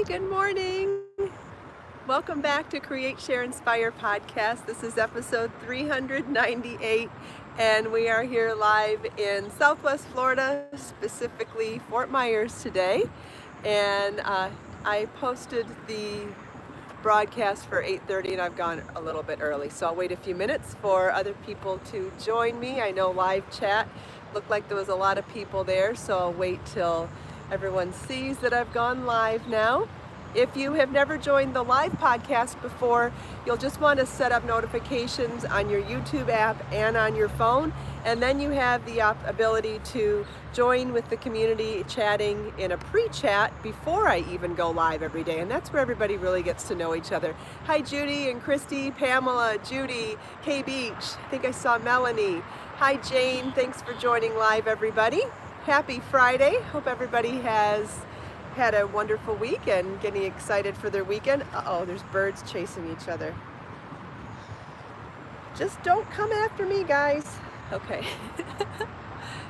Hi, good morning. Welcome back to Create, Share, Inspire podcast. This is episode 398, and we are here live in Southwest Florida, specifically Fort Myers today. And I posted the broadcast for 8:30 and I've gone a little bit early, so I'll wait a few minutes for other people to join me. I know live chat looked like there was a lot of people there, so I'll wait till everyone sees that I've gone live now. If you have never joined the live podcast before, you'll just want to set up notifications on your YouTube app and on your phone, and then you have the ability to join with the community chatting in a pre-chat before I even go live every day, and that's where everybody really gets to know each other. Hi Judy and Christy, Pamela, Judy, K Beach, I think I saw Melanie. Hi Jane, thanks for joining live everybody. Happy Friday, hope everybody has had a wonderful week and getting excited for their weekend. Uh-oh, there's birds chasing each other. Just don't come after me, guys. Okay.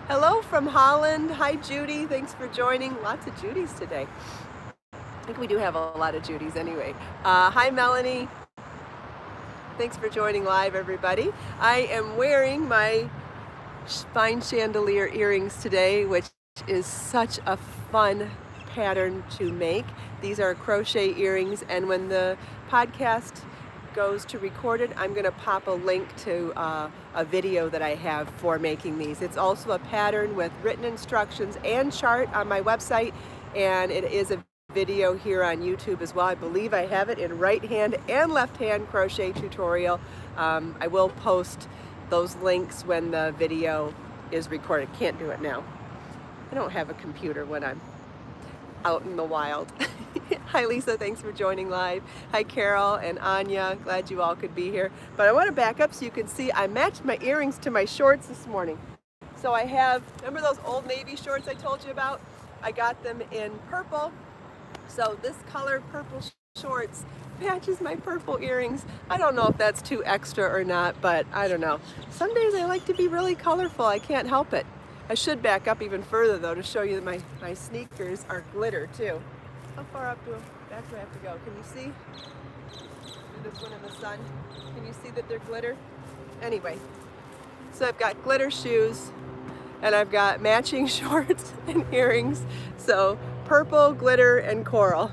Hello from Holland. Hi, Judy. Thanks for joining. Lots of Judys today. I think we do have a lot of Judys anyway. Hi, Melanie. Thanks for joining live, everybody. I am wearing my fine chandelier earrings today, which is such a fun pattern to make. These are crochet earrings, and when the podcast goes to recorded, I'm going to pop a link to a video that I have for making these. It's also a pattern with written instructions and chart on my website, and it is a video here on YouTube as well. I believe I have it in right hand and left hand crochet tutorial. I will post those links when the video is recorded. Can't do it now. I don't have a computer when I'm out in the wild. Hi Lisa, thanks for joining live. Hi Carol and Anya, glad you all could be here. But I want to back up so you can see I matched my earrings to my shorts this morning. So I have, remember those Old Navy shorts I told you about? I got them in purple. So this color purple shorts matches my purple earrings. I don't know if that's too extra or not, but I don't know. Some days I like to be really colorful. I can't help it. I should back up even further though to show you that my sneakers are glitter too. How far back do I have to go? Can you see? Do this one in the sun. Can you see that they're glitter? Anyway, so I've got glitter shoes and I've got matching shorts and earrings. So purple, glitter, and coral.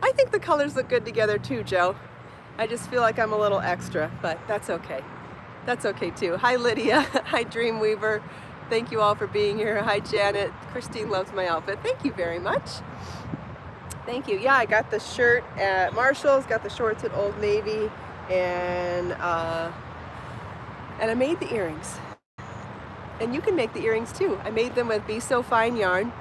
I think the colors look good together too, Joe. I just feel like I'm a little extra, but that's okay. That's okay too. Hi Lydia. Hi Dreamweaver. Thank you all for being here. Hi Janet. Christine loves my outfit. Thank you very much. Thank you. Yeah, I got the shirt at Marshall's, got the shorts at Old Navy, and I made the earrings. And you can make the earrings too. I made them with Be So Fine yarn,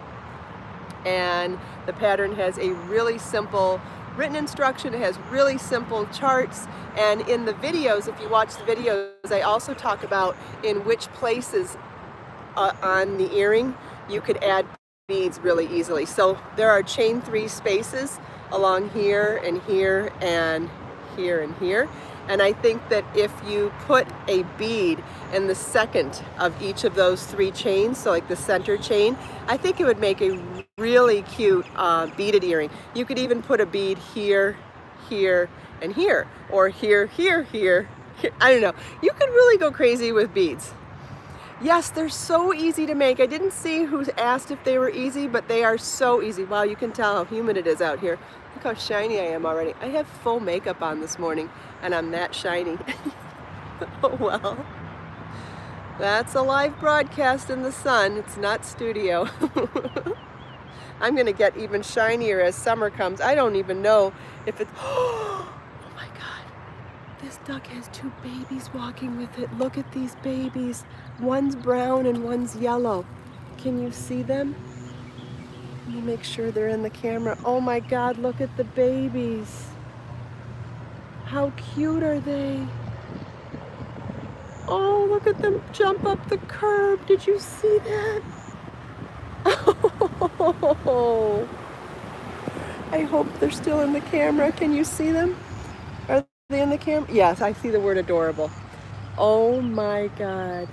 and the pattern has a really simple written instruction. It has really simple charts, and in the videos, if you watch the videos, I also talk about in which places on the earring you could add beads really easily. So there are chain 3 spaces along here and here and here and here, and I think that if you put a bead in the second of each of those 3 chains, so like the center chain, I think it would make a really cute beaded earring. You could even put a bead here, here, and here, or here, here, here, here. I don't know. You could really go crazy with beads. Yes, they're so easy to make. I didn't see who asked if they were easy, but they are so easy. Wow, you can tell how humid it is out here. Look how shiny I am already. I have full makeup on this morning, and I'm that shiny. Oh well. That's a live broadcast in the sun. It's not studio. I'm going to get even shinier as summer comes. I don't even know if it's... Oh my God. This duck has 2 babies walking with it. Look at these babies. One's brown and one's yellow. Can you see them? Let me make sure they're in the camera. Oh my God, look at the babies. How cute are they? Oh, look at them jump up the curb. Did you see that? Oh, I hope they're still in the camera. Can you see them? Are they in the camera? Yes, I see the word adorable. Oh my God.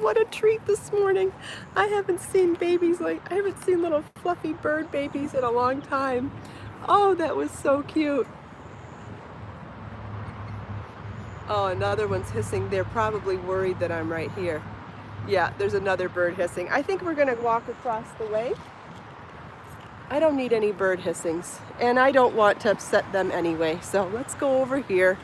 what a treat this morning. I haven't seen little fluffy bird babies in a long time. Oh, that was so cute. Oh, another one's hissing. They're probably worried that I'm right here. Yeah, there's another bird hissing. I think we're gonna walk across the way. I don't need any bird hissings, and I don't want to upset them anyway, so let's go over here.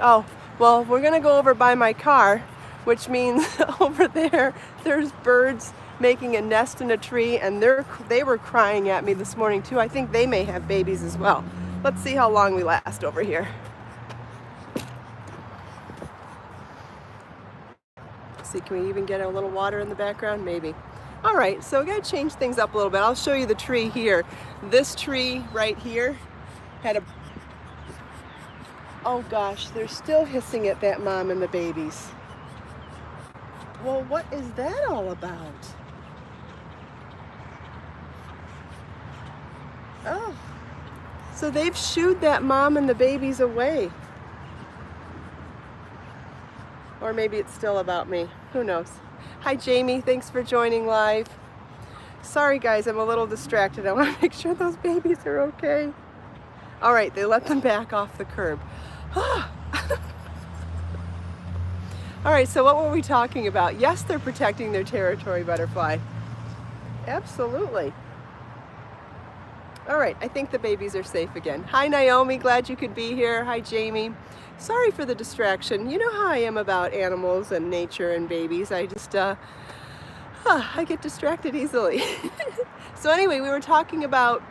Oh, well, we're gonna go over by my car, which means over there's birds making a nest in a tree, and they were crying at me this morning too. I think they may have babies as well. Let's see how long we last over here. See, can we even get a little water in the background? Maybe. All right, so we gotta change things up a little bit. I'll show you the tree here. This tree right here had a, oh gosh, they're still hissing at that mom and the babies. Well, what is that all about? Oh, so they've shooed that mom and the babies away. Or maybe it's still about me. Who knows? Hi, Jamie. Thanks for joining live. Sorry, guys. I'm a little distracted. I want to make sure those babies are okay. All right. They let them back off the curb. All right. So what were we talking about? Yes, they're protecting their territory, butterfly. Absolutely. All right. I think the babies are safe again. Hi, Naomi. Glad you could be here. Hi, Jamie. Sorry for the distraction. You know how I am about animals and nature and babies. I just, I get distracted easily. So anyway, we were talking about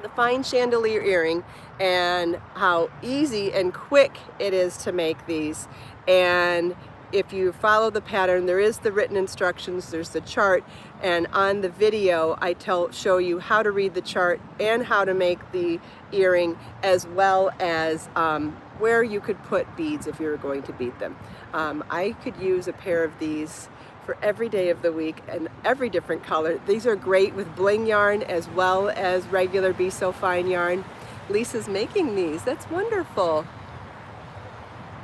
the fine chandelier earring and how easy and quick it is to make these. And if you follow the pattern, there is the written instructions, there's the chart, and on the video I show you how to read the chart and how to make the earring, as well as where you could put beads if you were going to bead them. I could use a pair of these for every day of the week and every different color. These are great with bling yarn as well as regular Be So Fine yarn. Lisa's making these. That's wonderful.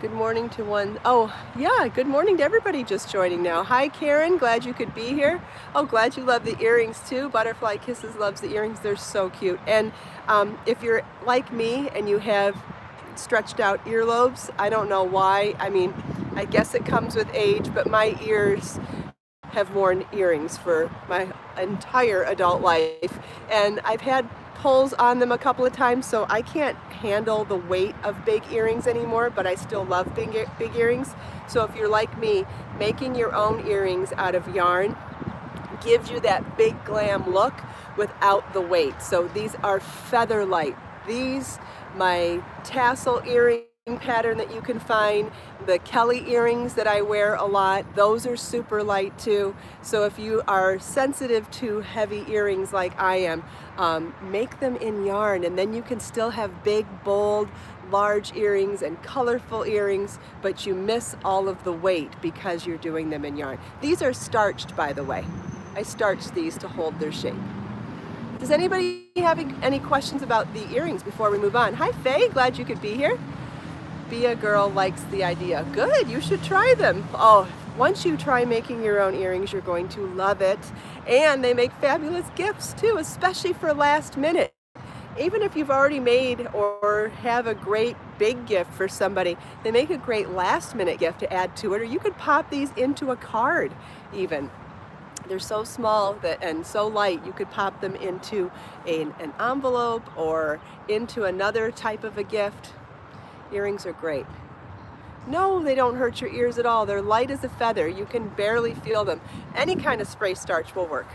Good morning to one. Oh, yeah, good morning to everybody just joining now. Hi, Karen. Glad you could be here. Oh, glad you love the earrings too. Butterfly Kisses loves the earrings. They're so cute. And if you're like me and you have stretched out earlobes, I don't know why. I mean, I guess it comes with age, but my ears have worn earrings for my entire adult life. And I've had pulls on them a couple of times, so I can't handle the weight of big earrings anymore, but I still love big earrings. So if you're like me, making your own earrings out of yarn gives you that big glam look without the weight. So these are feather light. These, my tassel earring pattern that you can find, the Kelly earrings that I wear a lot, those are super light too. So if you are sensitive to heavy earrings like I am, make them in yarn, and then you can still have big, bold, large earrings and colorful earrings, but you miss all of the weight because you're doing them in yarn. These are starched, by the way. I starched these to hold their shape. Does anybody have any questions about the earrings before we move on? Hi, Faye, glad you could be here. Be a Girl likes the idea. Good, you should try them. Oh, once you try making your own earrings, you're going to love it. And they make fabulous gifts too, especially for last minute. Even if you've already made or have a great big gift for somebody, they make a great last minute gift to add to it, or you could pop these into a card even. They're so small and so light, you could pop them into an envelope or into another type of a gift. Earrings are great. No, they don't hurt your ears at all. They're light as a feather. You can barely feel them. Any kind of spray starch will work.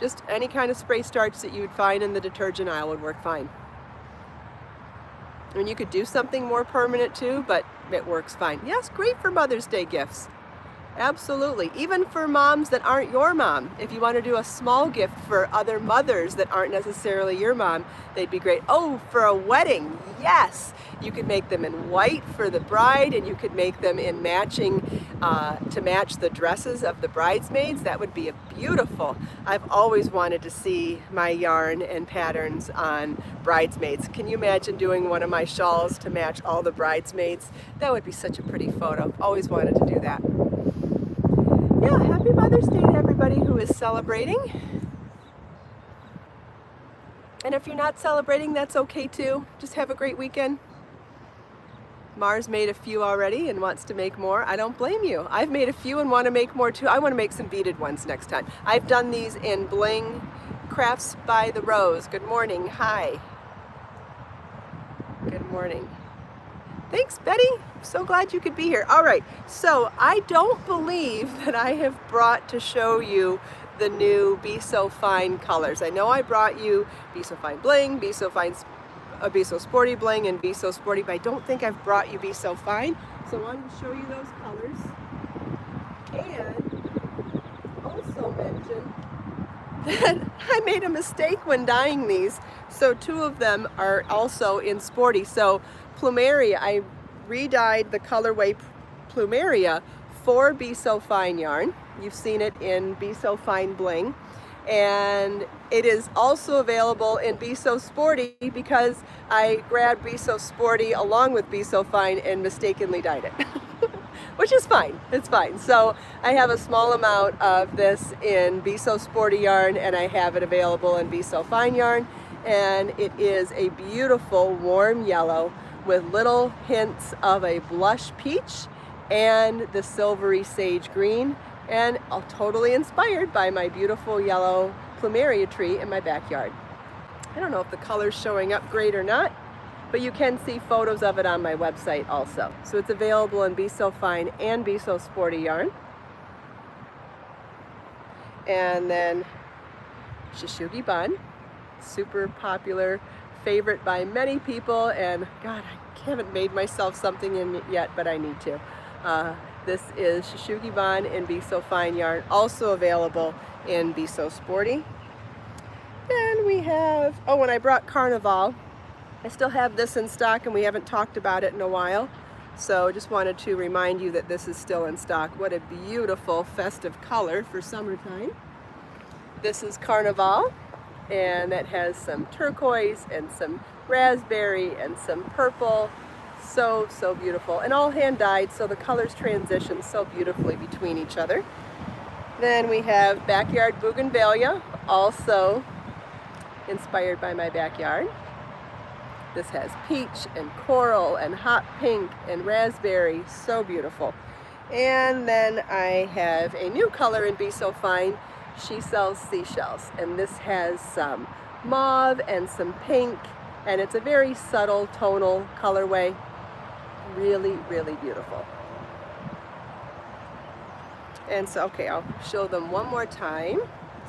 Just any kind of spray starch that you would find in the detergent aisle would work fine. And you could do something more permanent too, but it works fine. Yes, great for Mother's Day gifts. Absolutely. Even for moms that aren't your mom. If you want to do a small gift for other mothers that aren't necessarily your mom, they'd be great. Oh, for a wedding, yes. You could make them in white for the bride, and you could make them in matching, to match the dresses of the bridesmaids. That would be beautiful. I've always wanted to see my yarn and patterns on bridesmaids. Can you imagine doing one of my shawls to match all the bridesmaids? That would be such a pretty photo. Always wanted to do that. Mother's Day to everybody who is celebrating. And if you're not celebrating, that's okay too. Just have a great weekend. Mars made a few already and wants to make more. I don't blame you. I've made a few and want to make more too. I want to make some beaded ones next time. I've done these in bling. Crafts by the Rose. Good morning. Hi. Good morning. Thanks, Betty. So glad you could be here. All right. So I don't believe that I have brought to show you the new Be So Fine colors. I know I brought you Be So Fine Bling, Be So Fine, Be So Sporty Bling, and Be So Sporty, but I don't think I've brought you Be So Fine. So I wanted to show you those colors. And also mention that I made a mistake when dyeing these. So two of them are also in Sporty. So Plumeria, I re-dyed the colorway Plumeria for Be So Fine yarn. You've seen it in Be So Fine Bling. And it is also available in Be So Sporty because I grabbed Be So Sporty along with Be So Fine and mistakenly dyed it. Which is fine, it's fine. So I have a small amount of this in Be So Sporty yarn and I have it available in Be So Fine yarn. And it is a beautiful warm yellow with little hints of a blush peach and the silvery sage green, and totally inspired by my beautiful yellow plumeria tree in my backyard. I don't know if the color's showing up great or not, but you can see photos of it on my website also. So it's available in Be So Fine and Be So Sporty yarn. And then Shishugi Bun, super popular, favorite by many people, and God, I haven't made myself something in it yet, but I need to. This is Shishugi Bun in Be So Fine yarn, also available in Be So Sporty. Then we have, oh, when I brought Carnival, I still have this in stock and we haven't talked about it in a while. So just wanted to remind you that this is still in stock. What a beautiful festive color for summertime. This is Carnival, and that has some turquoise and some raspberry and some purple. So, so beautiful, and all hand dyed, so the colors transition so beautifully between each other. Then we have Backyard Bougainvillea, also inspired by my backyard. This has peach and coral and hot pink and raspberry, so beautiful. And then I have a new color in Be So Fine, She Sells Seashells, and this has some mauve and some pink, and it's a very subtle tonal colorway. Really, really beautiful. And so, okay, I'll show them one more time.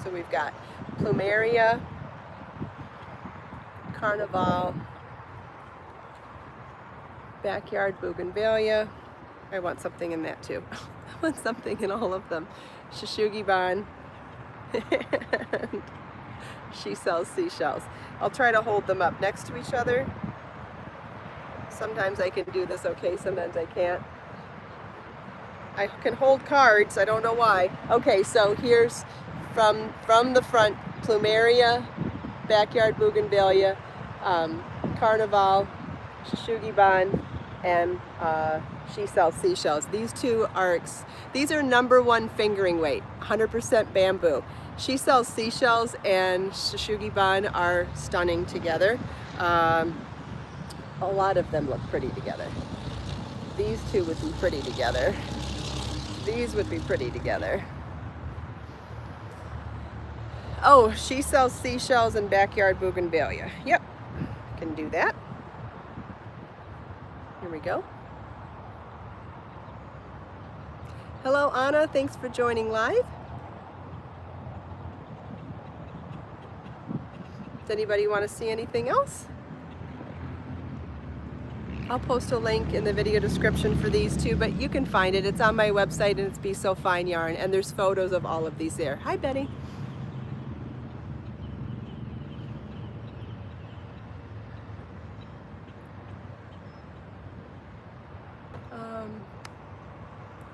So we've got Plumeria, Carnival, Backyard Bougainvillea. I want something in that too. I want something in all of them. Shishugi Bun. And She Sells Seashells. I'll try to hold them up next to each other. Sometimes I can do this okay, sometimes I can't. I can hold cards, I don't know why. Okay, so here's from the front, Plumeria, Backyard Bougainvillea, Carnival, Shishugi Bun, and She Sells Seashells. These two are, these are #1 fingering weight, 100% bamboo. She Sells Seashells and Shishugi Bun are stunning together. A lot of them look pretty together. These two would be pretty together. These would be pretty together. Oh, She Sells Seashells and Backyard Bougainvillea. Yep, can do that. Here we go. Hello, Anna. Thanks for joining live. Does anybody want to see anything else? I'll post a link in the video description for these two, but you can find it. It's on my website and it's Be So Fine yarn, and there's photos of all of these there. Hi, Betty.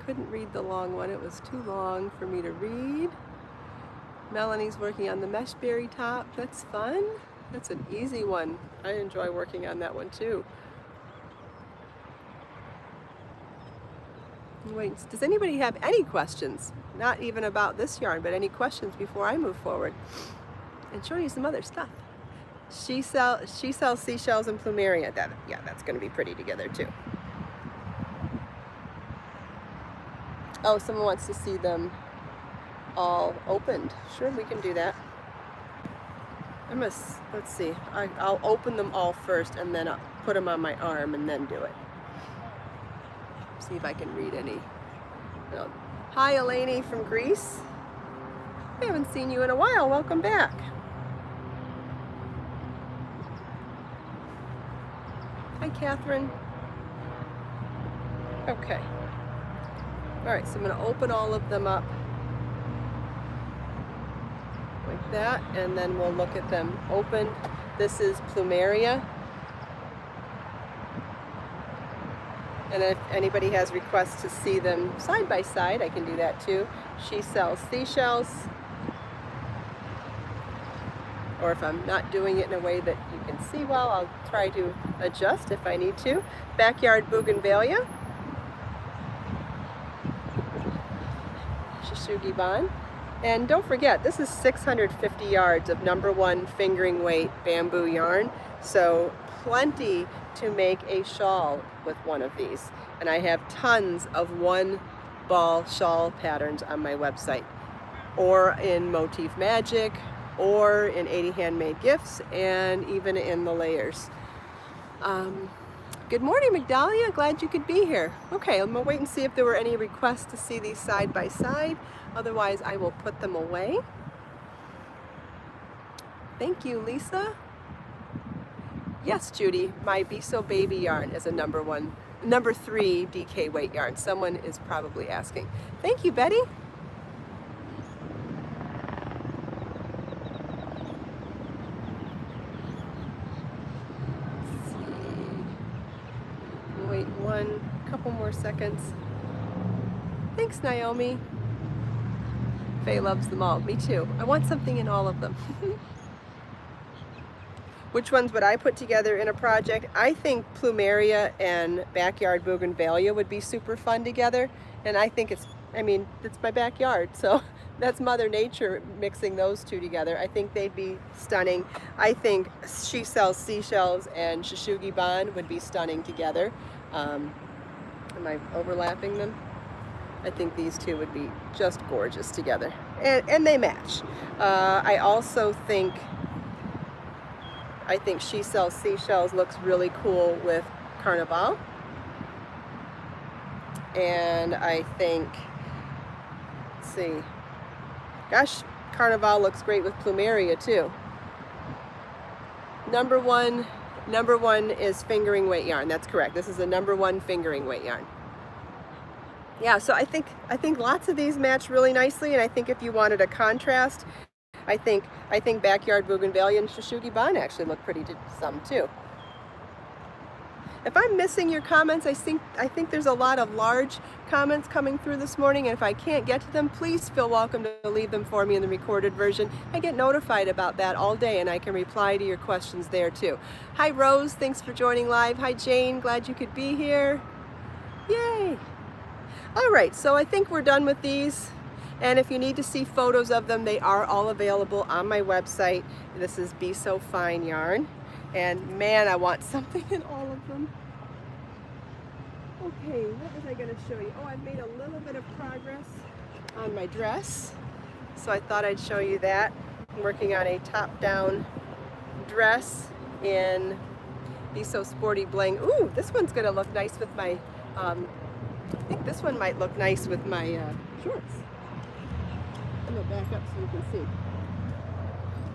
Couldn't read the long one. It was too long for me to read. Melanie's working on the meshberry top. That's fun. That's an easy one. I enjoy working on that one too. Wait, does anybody have any questions? Not even about this yarn, but any questions before I move forward and show you some other stuff. She sells seashells and plumeria. Yeah, that's going to be pretty together too. Oh, someone wants to see them all opened. Sure, we can do that. Let's see. I'll open them all first and then I'll put them on my arm and then do it. See if I can read any. No. Hi, Eleni from Greece. I haven't seen you in a while. Welcome back. Hi, Catherine. Okay. All right, so I'm going to open all of them up like that, and then we'll look at them open. This is plumeria. And if anybody has requests to see them side by side, I can do that too. She sells seashells. Or if I'm not doing it in a way that you can see well, I'll try to adjust if I need to. Backyard bougainvillea. Shushugi Ban. And don't forget, this is 650 yards of #1 fingering weight bamboo yarn. So plenty to make a shawl with one of these. And I have tons of one ball shawl patterns on my website, or in Motif Magic, or in 80 Handmade Gifts, and even in the layers. Good morning, Magdalia. Glad you could be here. Okay, I'm gonna wait and see if there were any requests to see these side by side. Otherwise, I will put them away. Thank you, Lisa. Yes, Judy, my Be So Baby yarn is a #3 DK weight yarn. Someone is probably asking. Thank you, Betty. Let's see. Wait couple more seconds. Thanks, Naomi. Faye loves them all. Me too. I want something in all of them. Which ones would I put together in a project? I think plumeria and backyard bougainvillea would be super fun together. And I think it's my backyard. So that's Mother Nature mixing those two together. I think they'd be stunning. I think She Sells Seashells and Shushugi Ban would be stunning together. Am I overlapping them? I think these two would be just gorgeous together. And they match. I also think She Sells Seashells looks really cool with Carnival. And I think, let's see, gosh, Carnival looks great with plumeria too. Number one is fingering weight yarn. That's correct. This is a #1 fingering weight yarn. Yeah, so I think lots of these match really nicely, and I think if you wanted a contrast, I think Backyard Bougainvillea and Shushugi Ban actually look pretty some too. If I'm missing your comments, I think there's a lot of large comments coming through this morning, and if I can't get to them, please feel welcome to leave them for me in the recorded version. I get notified about that all day, and I can reply to your questions there too. Hi Rose, thanks for joining live. Hi Jane, glad you could be here. Yay! All right, so I think we're done with these. And if you need to see photos of them, they are all available on my website. This is Be So Fine yarn. And man, I want something in all of them. Okay, what was I going to show you? Oh, I've made a little bit of progress on my dress. So I thought I'd show you that. I'm working on a top-down dress in Be So Sporty Bling. Ooh, this one's going to look nice with my, I think this one might look nice with my shorts. I'm going to back up so you can see.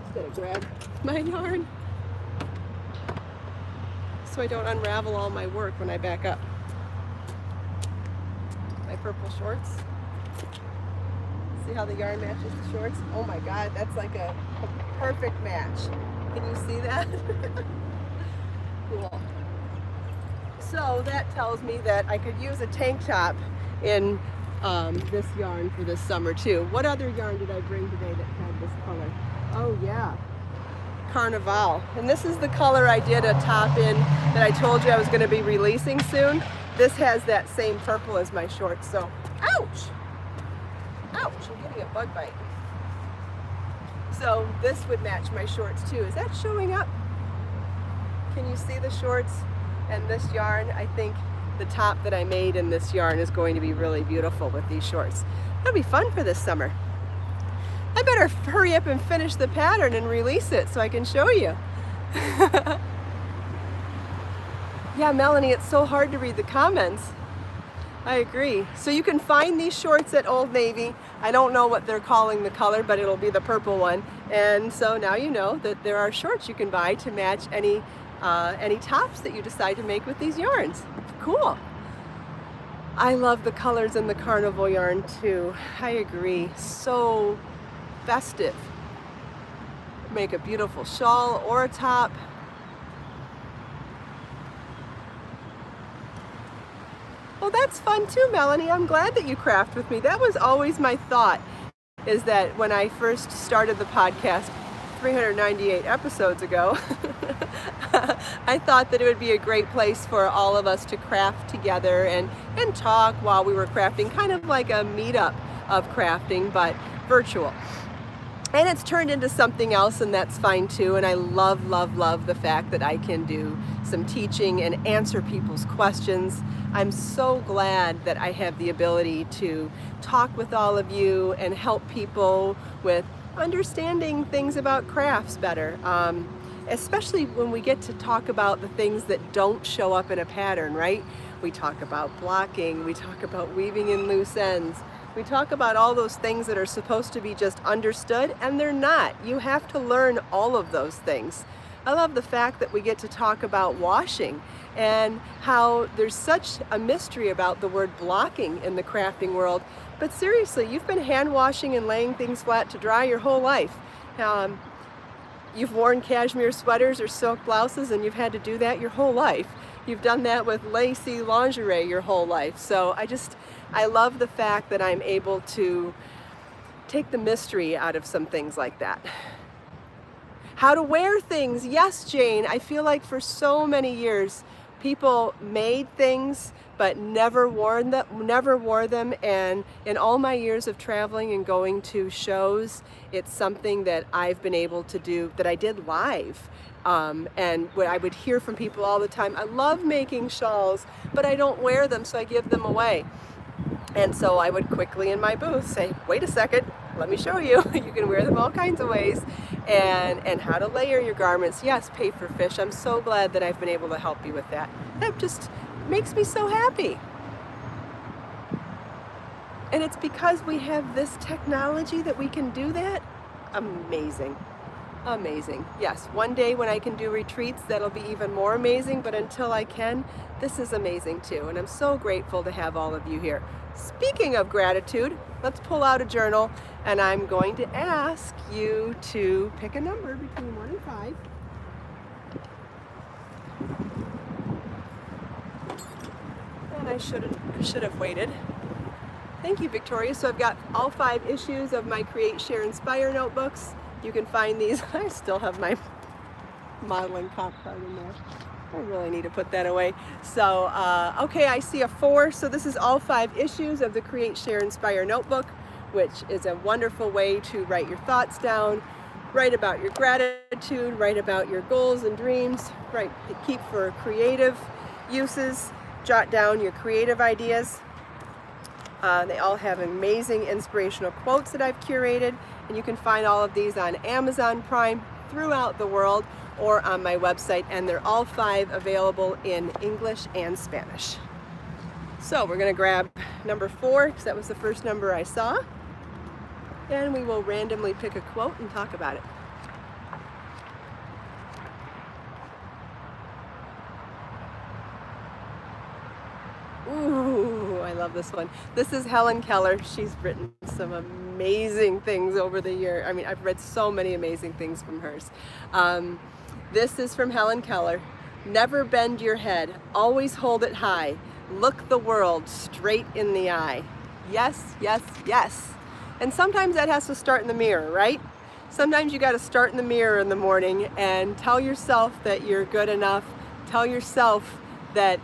Just got to grab my yarn so I don't unravel all my work when I back up. My purple shorts. See how the yarn matches the shorts? Oh my God, that's like a perfect match. Can you see that? Cool. So that tells me that I could use a tank top in this yarn for this summer too. What other yarn did I bring today that had this color? Oh yeah, Carnival. And this is the color I did a top in that I told you I was going to be releasing soon. this has that same purple as my shorts, so, ouch! Ouch, I'm getting a bug bite. So this would match my shorts too. Is that showing up? Can you see the shorts and this yarn? I think the top that I made in this yarn is going to be really beautiful with these shorts. That'll be fun for this summer. I better hurry up and finish the pattern and release it so I can show you. Yeah, Melanie, it's so hard to read the comments. I agree. So you can find these shorts at Old Navy. I don't know what they're calling the color, but it'll be the purple one. And so now you know that there are shorts you can buy to match any tops that you decide to make with these yarns. Cool. I love the colors in the carnival yarn too. I agree. So festive. Make a beautiful shawl or a top. Well, that's fun too, Melanie. I'm glad that you craft with me. That was always my thought, is that when I first started the podcast 398 episodes ago, I thought that it would be a great place for all of us to craft together and talk while we were crafting, kind of like a meetup of crafting, but virtual. And it's turned into something else, and that's fine too. And I love, love, love the fact that I can do some teaching and answer people's questions. I'm so glad that I have the ability to talk with all of you and help people with understanding things about crafts better. Especially when we get to talk about the things that don't show up in a pattern, right? We talk about blocking, we talk about weaving in loose ends. We talk about all those things that are supposed to be just understood, and they're not. You have to learn all of those things. I love the fact that we get to talk about washing and how there's such a mystery about the word blocking in the crafting world. But seriously, you've been hand washing and laying things flat to dry your whole life. You've worn cashmere sweaters or silk blouses, and you've had to do that your whole life. You've done that with lacy lingerie your whole life. So I love the fact that I'm able to take the mystery out of some things like that. How to wear things. Yes, Jane, I feel like for so many years, people made things but never wore them. And in all my years of traveling and going to shows, it's something that I've been able to do, that I did live. And what I would hear from people all the time, I love making shawls, but I don't wear them, so I give them away. And so I would quickly in my booth say, wait a second, let me show you. You can wear them all kinds of ways, and how to layer your garments. Yes, pay for fish. I'm so glad that I've been able to help you with that. That just makes me so happy. And it's because we have this technology that we can do that. Amazing. Amazing. Yes, one day when I can do retreats, that'll be even more amazing, but until I can, this is amazing too. And I'm so grateful to have all of you here. Speaking of gratitude, let's pull out a journal, and I'm going to ask you to pick a number between 1 and 5. And I should have waited. Thank you, Victoria. So I've got all 5 issues of my Create, Share, Inspire notebooks. You can find these. I still have my modeling comp card in there. I really need to put that away. So, okay, I see a 4. So this is all 5 issues of the Create, Share, Inspire notebook, which is a wonderful way to write your thoughts down, write about your gratitude, write about your goals and dreams, keep for creative uses, jot down your creative ideas. They all have amazing inspirational quotes that I've curated, and you can find all of these on Amazon Prime throughout the world or on my website, and they're all 5 available in English and Spanish. So we're going to grab number 4 because that was the first number I saw, and we will randomly pick a quote and talk about it. Ooh, I love this one. This is Helen Keller. She's written some amazing things over the year. I mean, I've read so many amazing things from hers. This is from Helen Keller. Never bend your head. Always hold it high. Look the world straight in the eye. Yes, yes, yes. And sometimes that has to start in the mirror, right? Sometimes you got to start in the mirror in the morning and tell yourself that you're good enough. Tell yourself that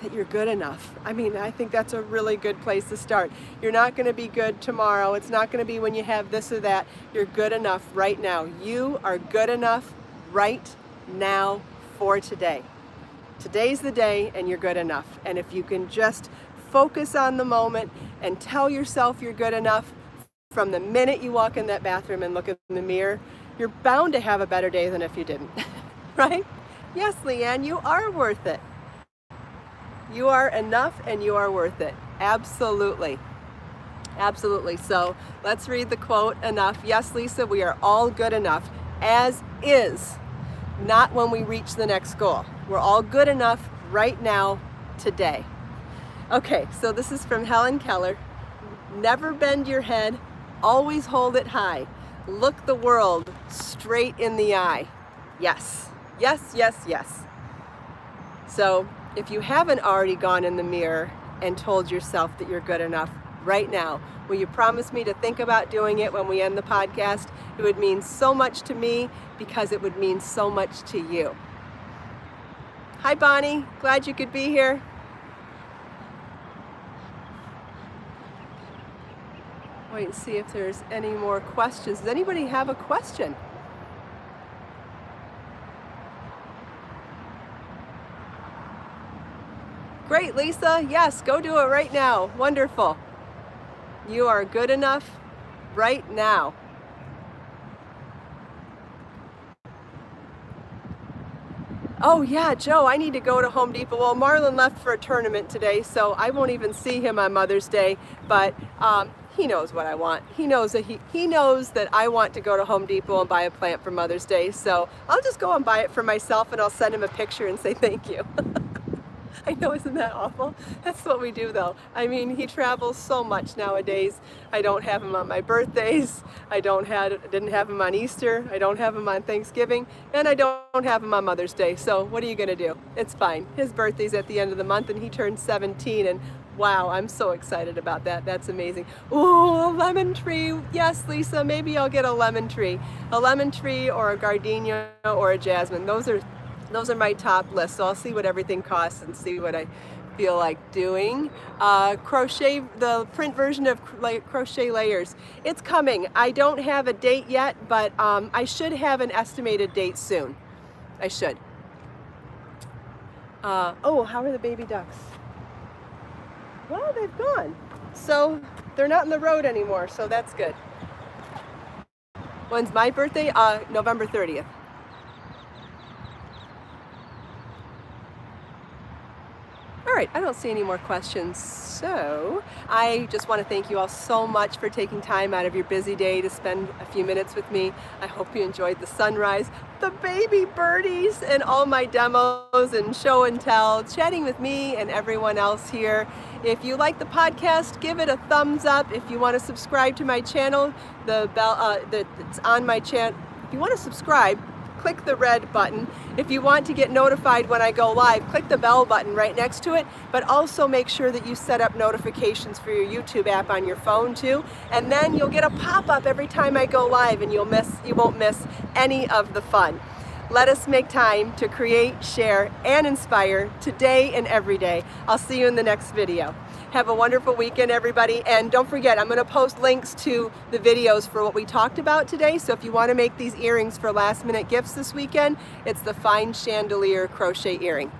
that you're good enough. I mean, I think that's a really good place to start. You're not going to be good tomorrow. It's not going to be when you have this or that. You're good enough right now. You are good enough right now for today. Today's the day and you're good enough. And if you can just focus on the moment and tell yourself you're good enough from the minute you walk in that bathroom and look in the mirror, you're bound to have a better day than if you didn't, right? Yes, Leanne, you are worth it. You are enough and you are worth it. Absolutely. Absolutely. So let's read the quote, enough. Yes, Lisa, we are all good enough as is, not when we reach the next goal. We're all good enough right now, today. Okay, so this is from Helen Keller. Never bend your head, always hold it high. Look the world straight in the eye. Yes, yes, yes, yes. So if you haven't already gone in the mirror and told yourself that you're good enough right now, will you promise me to think about doing it when we end the podcast? It would mean so much to me because it would mean so much to you. Hi, Bonnie. Glad you could be here. Wait and see if there's any more questions. Does anybody have a question? Great, Lisa. Yes, go do it right now. Wonderful. You are good enough right now. Oh yeah, Joe, I need to go to Home Depot. Well, Marlon left for a tournament today, so I won't even see him on Mother's Day, but he knows what I want. He knows that I want to go to Home Depot and buy a plant for Mother's Day, so I'll just go and buy it for myself and I'll send him a picture and say thank you. I know, isn't that awful? That's what we do though. I mean, he travels so much nowadays. I don't have him on my birthdays. I didn't have him on Easter. I don't have him on Thanksgiving. And I don't have him on Mother's Day. So what are you gonna do? It's fine. His birthday's at the end of the month and he turns 17 and wow, I'm so excited about that. That's amazing. Ooh, a lemon tree. Yes, Lisa, maybe I'll get a lemon tree. A lemon tree or a gardenia or a jasmine. Those are my top list, so I'll see what everything costs and see what I feel like doing. Crochet, the print version of Crochet Layers. It's coming. I don't have a date yet, but I should have an estimated date soon. I should. Oh, how are the baby ducks? Well, they've gone. So they're not in the road anymore, so that's good. When's my birthday? November 30th. All right, I don't see any more questions, so I just want to thank you all so much for taking time out of your busy day to spend a few minutes with me. I hope you enjoyed the sunrise, the baby birdies, and all my demos and show and tell, chatting with me and everyone else here. If you like the podcast, give it a thumbs up. If you want to subscribe to my channel, the bell it's on my channel. If you want to subscribe, click the red button. If you want to get notified when I go live, click the bell button right next to it, but also make sure that you set up notifications for your YouTube app on your phone too, and then you'll get a pop-up every time I go live and you won't miss any of the fun. Let us make time to create, share, and inspire today and every day. I'll see you in the next video. Have a wonderful weekend, everybody. And don't forget, I'm going to post links to the videos for what we talked about today. So if you want to make these earrings for last minute gifts this weekend, it's the Fine Chandelier Crochet Earring.